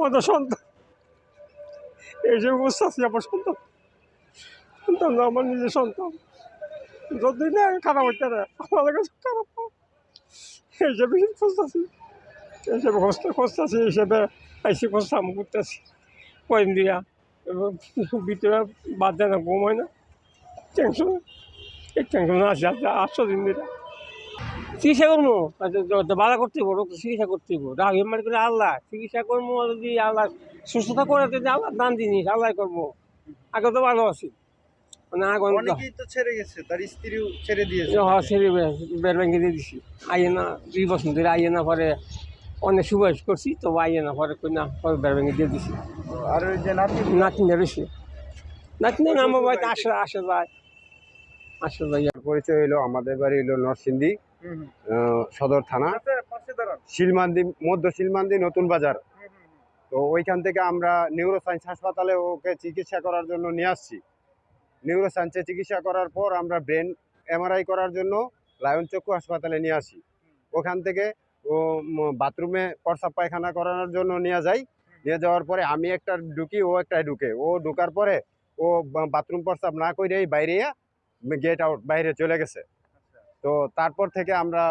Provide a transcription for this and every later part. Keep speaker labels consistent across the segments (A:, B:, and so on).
A: আমাদের সন্তান এই যে অবস্থা আছে, আমার সন্তান সন্তান আমার নিজের সন্তান, যদি না খারাপ হইতে না আমাদের কাছে খারাপ এই হিসেবে খুঁজতেছি, এই হিসেবে খুঁজতেছি, এই হিসেবে আইসি খুঁজতাম করতেছি কয়েন দিয়া, এবং ভিতরে বাদ দেয় না, ঘুম হয় না, টেনশন, এই টেনশন আছে 800 দিন ধরে। চিকিৎসা করবো বাধা করতে হবো, রোগ চিকিৎসা করতে হবো, রাগ মানে করে আল্লাহ চিকিৎসা করবো, যদি আল্লাহ সুস্থতা করে আল্লাহ দান জিনিস আল্লাহ করবো। আগে তো ভালো আছি, মানে
B: অনেকেই তো ছেড়ে গেছে, তার স্ত্রীও ছেড়ে দিয়েছে।
A: ছেড়ে বের ভেঙে দিয়ে দিছি, আইয়ে না 2 বছর ধরে আইয়ে না, পরে অনেক সুপারিশ করছি, তো আইয়ে না, পরে কই না, পরে বের ভেঙে দিয়ে দিছি।
B: আর ওই যে
A: নাতিনে রয়েছে, নাতিনে আমার বাড়িতে আসা যায়।
C: পরিচয় হলো, আমাদের বাড়ি হলো নরসিংদী সদর থানা, শিলমান্দি, মধ্য শিলমান্দি, নতুন বাজার। তো ওইখান থেকে আমরা নিউরোসায়েন্স হাসপাতালে ওকে চিকিৎসা করার জন্য নিয়ে আসছি। নিউরোসায়েন্সে চিকিৎসা করার পর আমরা ব্রেন এমআরআই করার জন্য লায়ন চক্ষু হাসপাতালে নিয়ে আসি। ওখান থেকে ও বাথরুমে প্রস্রাব পায়খানা করানোর জন্য নিয়ে যাই। নিয়ে যাওয়ার পরে আমি একটা ঢুকি, ও একটা ঢুকে। ও ঢুকার পরে ও বাথরুম প্রস্রাব না করেই বাইরে গেট আউট, বাইরে চলে গেছে। তো তারপর থেকে আমরা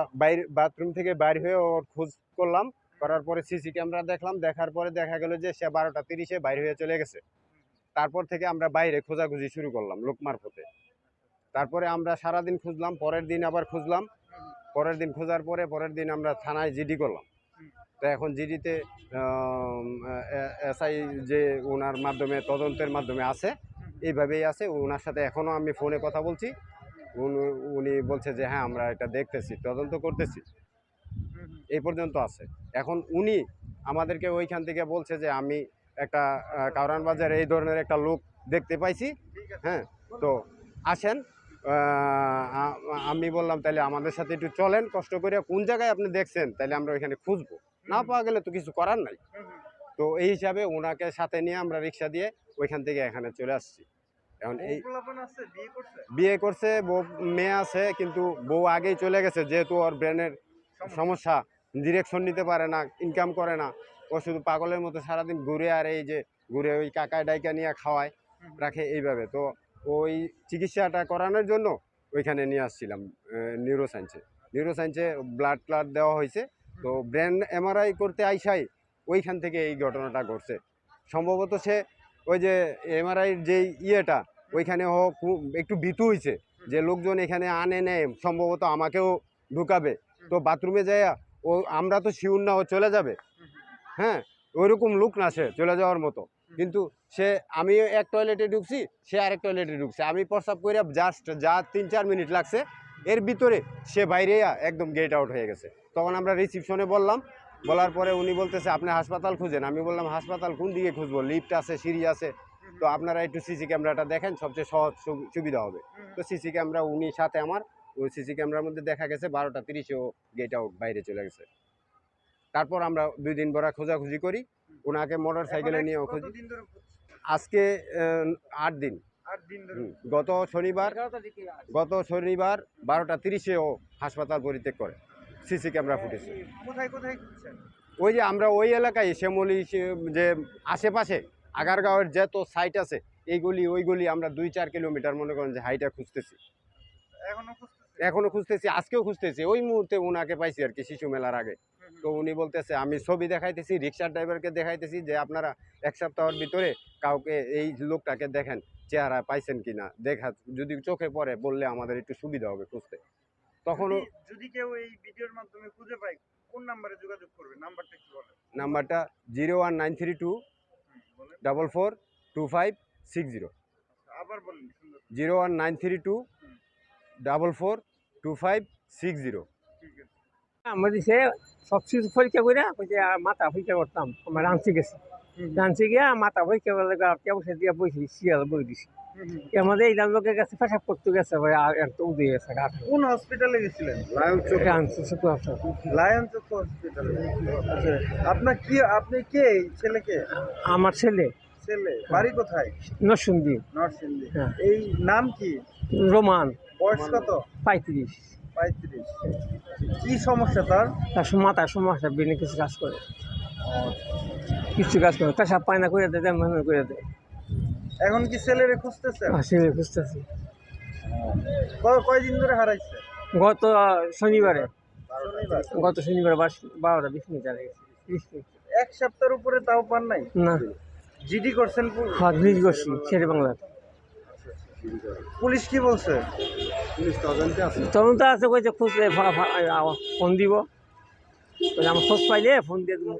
C: বাথরুম থেকে বাইর হয়ে ওর খোঁজ করলাম, করার পরে সিসি ক্যামেরা দেখলাম, দেখার পরে দেখা গেল যে সে 12টা 30-এ বাইরে হয়ে চলে গেছে। তারপর থেকে আমরা বাইরে খোঁজাখুঁজি শুরু করলাম লোক মারফতে। তারপরে আমরা সারাদিন খুঁজলাম, পরের দিন আবার খুঁজলাম, পরের দিন খোঁজার পরে পরের দিন আমরা থানায় জিডি করলাম। তো এখন জিডিতে এসআই যে ওনার মাধ্যমে, তদন্তের মাধ্যমে আছে, এইভাবেই আছে। ওনার সাথে এখনও আমি ফোনে কথা বলছি, উনি বলছে যে হ্যাঁ আমরা এটা দেখতেছি, তদন্ত করতেছি, এই পর্যন্ত আছে। এখন উনি আমাদেরকে ওইখান থেকে বলছে যে আমি একটা কাউরান বাজারে এই ধরনের একটা লোক দেখতে পাইছি, হ্যাঁ তো আসেন। আমি বললাম তাহলে আমাদের সাথে একটু চলেন, কষ্ট করে কোন জায়গায় আপনি দেখছেন, তাহলে আমরা ওইখানে খুঁজবো, না পাওয়া গেলে তো কিছু করার নাই। তো এই হিসাবে ওনাকে সাথে নিয়ে আমরা রিক্সা দিয়ে ওইখান থেকে এখানে চলে আসছি। এখন এই বিয়ে করছে, বউ মেয়ে আছে, কিন্তু বউ আগেই চলে গেছে, যেহেতু ওর ব্রেনের সমস্যা, ডিরেকশন নিতে পারে না, ইনকাম করে না, ও শুধু পাগলের মতো সারাদিন ঘুরে, আর এই যে ঘুরে ওই কাকায় ডাইকা নিয়ে খাওয়ায় রাখে এইভাবে। তো ওই চিকিৎসাটা করানোর জন্য ওইখানে নিয়ে আসছিলাম নিউরোসায়েন্সে ব্লাড দেওয়া হয়েছে। তো ব্রেন এমআরআই করতে আইসাই ওইখান থেকে এই ঘটনাটা ঘটছে। সম্ভবত সে ওই যে এমআরআইয়ের যে ইয়েটা, ওইখানে একটু ভীতু হয়েছে যে লোকজন এখানে আনে নেয়, সম্ভবত আমাকেও ঢুকাবে। তো বাথরুমে যাইয়া ও, আমরা তো শিউর না ও চলে যাবে, হ্যাঁ ওইরকম লোক না সে চলে যাওয়ার মতো। কিন্তু সে, আমি এক টয়লেটে ঢুকছি, সে আরেক টয়লেটে ঢুকছে, আমি প্রস্রাব করে জাস্ট 3-4 মিনিট লাগছে, এর ভিতরে সে বাইরে একদম গেট আউট হয়ে গেছে। তখন আমরা রিসিপশনে বলার পরে উনি বলতেছে আপনি হাসপাতাল খুঁজেন। আমি বললাম হাসপাতাল কোন দিকে খুঁজবো, লিফট আছে, সিঁড়ি আছে, তো আপনারা একটু সিসি ক্যামেরাটা দেখেন, সবচেয়ে সহজ সুবিধা হবে। তো সিসি ক্যামেরা উনি সাথে আমার, ওই সিসি ক্যামেরার মধ্যে দেখা গেছে 12টা 30-এ ও গেট আউট, বাইরে চলে গেছে। তারপর আমরা 2 দিন ভরা খোঁজাখুঁজি করি, ওনাকে মোটর সাইকেলে নিয়ে খুঁজি। আজকে 8 দিন। গত শনিবার 12টা 30-এ ও হাসপাতাল পরিত্যাগ করে, সিসি ক্যামেরা ফুটেছে। ওই যে আমরা ওই এলাকায় শ্যামলী, যে আশেপাশে আগারগাঁওয়ের যত সাইট আছে, এইগুলি ওইগুলি আমরা 2-4 কিলোমিটার মনে করেন যে হাইটা খুঁজতেছি, এখনো খুঁজতেছি, আজকেও খুঁজতেছি। ওই মুহূর্তে ওনাকে পাইছি আর কি, শিশু মেলার আগে। তো উনি বলতেছে, আমি ছবি দেখাইতেছি, রিক্সার ড্রাইভারকে দেখাইতেছি যে আপনারা 1 সপ্তাহের ভিতরে কাউকে, এই লোকটাকে দেখেন চেহারা পাইছেন কিনা, দেখা যদি চোখে পড়ে বললে আমাদের একটু সুবিধা হবে খুঁজতে। তখনও
B: যদি কেউ এই ভিডিওর মাধ্যমে খুঁজে পায়, কোন নাম্বারে যোগাযোগ করবে? নাম্বারটা কি বলেন?
C: নাম্বারটা 01932 442560।
B: আবার বলেন।
C: 01932 442560।
A: আমার দিছে সব কিছু পরীক্ষা করে মাথা পরীক্ষা করতাম, আমার রাঁচি গেছি, রাঁচি গিয়া মাথা পরীক্ষা করলে পয়সা দিয়ে বসি, সিরিয়াল বই দিছি। আমাদের এই লোকের কাছে পেশাব করতে গেছে, উদে গেছে।
B: কোন হসপিটালে গেছিলেন? লায়ন চক্ষু হসপিটালে। আপনি কে? ছেলেকে?
A: আমার ছেলে।
B: বাড়ি কোথায়?
A: নরসিংদী।
B: এই নাম কি?
A: রোমান।
B: বয়স কত?
A: 35।
B: কি সমস্যা তার?
A: মাথার সমস্যা, বেনে কিছু কাজ করে। কিছু কাজ করে পেশাব পায় না করে দেয় তেমন করে দেয়।
B: এখন কি ছেলেরে খুঁজতেছেন?
A: ছেলে খুঁজতেছি
B: কয়দিন ধরে হারাইছে?
A: গত শনিবারে
B: শনিবার।
A: গত শনিবার 12:20 হারিয়ে গেছে 30 মিনিট।
B: এক সপ্তাহের উপরে তাও পান নাই?
A: না
B: জিডি করছেন?
A: হাত ভিজ করছি শেরে বাংলার।
B: পুলিশ কি বলছে?
A: তদন্ত আছে কইছে খুঁজলে ফোন দিব, আমার খোঁজ পাইলে ফোন দিয়ে দেবো।